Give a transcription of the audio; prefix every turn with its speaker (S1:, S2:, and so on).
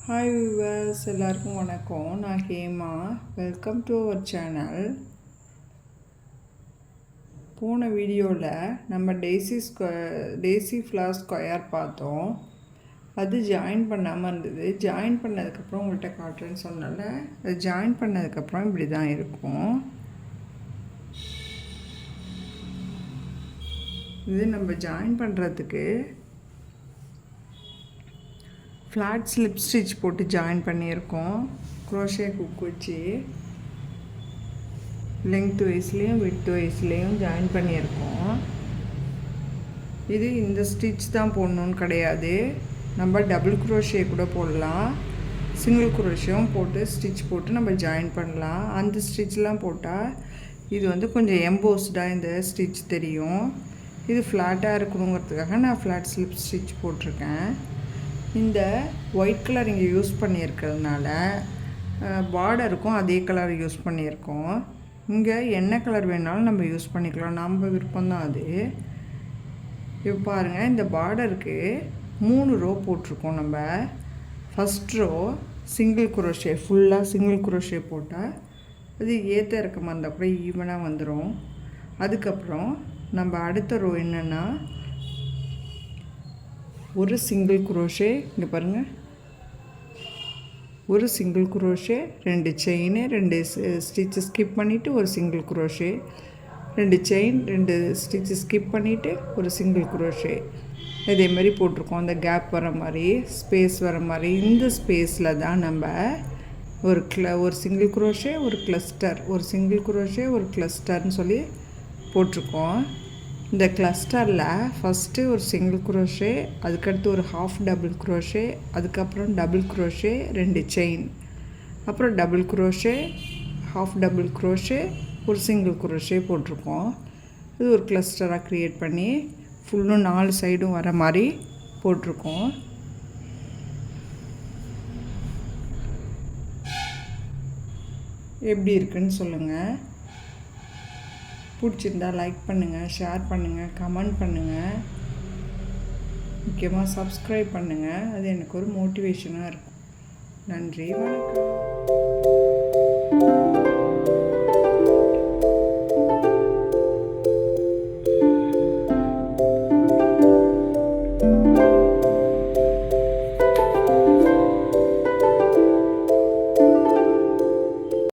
S1: Hi viewers, எல்லாருக்கும் வணக்கம். நான் Hema. Welcome to our channel. போன வீடியோவில் நம்ம டெய்ஸி ஃப்ளார் ஸ்கொயர் பார்த்தோம். அது ஜாயின் பண்ணாமல் இருந்தது. ஜாயின் பண்ணதுக்கப்புறம் உங்கள்கிட்ட காட்டுறேன்னு சொன்னால அது ஜாயின் பண்ணதுக்கப்புறம் இப்படி தான் இருக்கும். இது நம்ம ஜாயின் பண்ணுறதுக்கு ஃப்ளாட் ஸ்லிப் ஸ்டிச் போட்டு ஜாயின் பண்ணியிருக்கோம். க்ரோஷே குக் வச்சு லெங்த் வைஸ்லேயும் விட்த் வைஸ்லேயும் ஜாயின் பண்ணியிருக்கோம். இது இந்த ஸ்டிச் தான் போடணுன்னு கிடையாது. நம்ம டபுள் க்ரோஷே கூட போடலாம். சிங்கிள் க்ரோஷேவும் போட்டு ஸ்டிச் போட்டு நம்ம ஜாயின் பண்ணலாம். அந்த ஸ்டிச்லாம் போட்டால் இது கொஞ்சம் எம்போஸ்டாக இந்த ஸ்டிச் தெரியும். இது ஃப்ளாட்டாக இருக்கணுங்கிறதுக்காக நான் ஃப்ளாட் ஸ்லிப் ஸ்டிச் போட்டிருக்கேன். இந்த ஒயிட் கலர் இங்கே யூஸ் பண்ணியிருக்கிறதுனால பார்டருக்கும் அதே கலர் யூஸ் பண்ணியிருக்கோம். இங்கே என்ன கலர் வேணாலும் நம்ம யூஸ் பண்ணிக்கலாம், நம்ம விருப்பம்தான் அது. இப்போ பாருங்கள், இந்த பார்டருக்கு 3 ரோ போட்டிருக்கோம். நம்ம ஃபஸ்ட் ரோ சிங்கிள் குரோஷே, ஃபுல்லாக சிங்கிள் குரோஷே போட்டால் அது ஏற்ற இறக்கமாக இருந்தால் கூட ஈவனாக வந்துடும். அதுக்கப்புறம் நம்ம அடுத்த ரோ என்னென்னா ஒரு சிங்கிள் குரோஷே, இங்கே பாருங்கள், ஒரு single crochet, 2 chain, 2 stitch skip பண்ணிவிட்டு ஒரு single crochet, 2 chain, 2 stitch skip பண்ணிவிட்டு ஒரு சிங்கிள் குரோஷே. இதே மாதிரி போட்டிருக்கோம். அந்த கேப் வர மாதிரி, ஸ்பேஸ் வர மாதிரி. இந்த ஸ்பேஸில் தான் நம்ம ஒரு சிங்கிள் குரோஷே, ஒரு கிளஸ்டர், ஒரு சிங்கிள் குரோஷே, ஒரு கிளஸ்டர்னு சொல்லி போட்டிருக்கோம். இந்த கிளஸ்டரில் ஃபஸ்ட்டு ஒரு சிங்கிள் குரோஷே, அதுக்கடுத்து ஒரு ஹாஃப் டபுள் குரோஷே, அதுக்கப்புறம் டபுள் குரோஷே, 2 செயின், அப்புறம் double crochet, half double crochet, ஒரு சிங்கிள் குரோஷே போட்டிருக்கோம். இது ஒரு கிளஸ்டராக க்ரியேட் பண்ணி ஃபுல்லும் 4 சைடும் வர மாதிரி போட்டிருக்கோம். எப்படி இருக்குன்னு சொல்லுங்கள். பிடிச்சிருந்தா லைக் பண்ணுங்கள், ஷேர் பண்ணுங்கள், கமெண்ட் பண்ணுங்கள். முக்கியமாக சப்ஸ்கிரைப் பண்ணுங்கள். அது எனக்கு ஒரு மோட்டிவேஷனாக இருக்கும். நன்றி, வணக்கம்.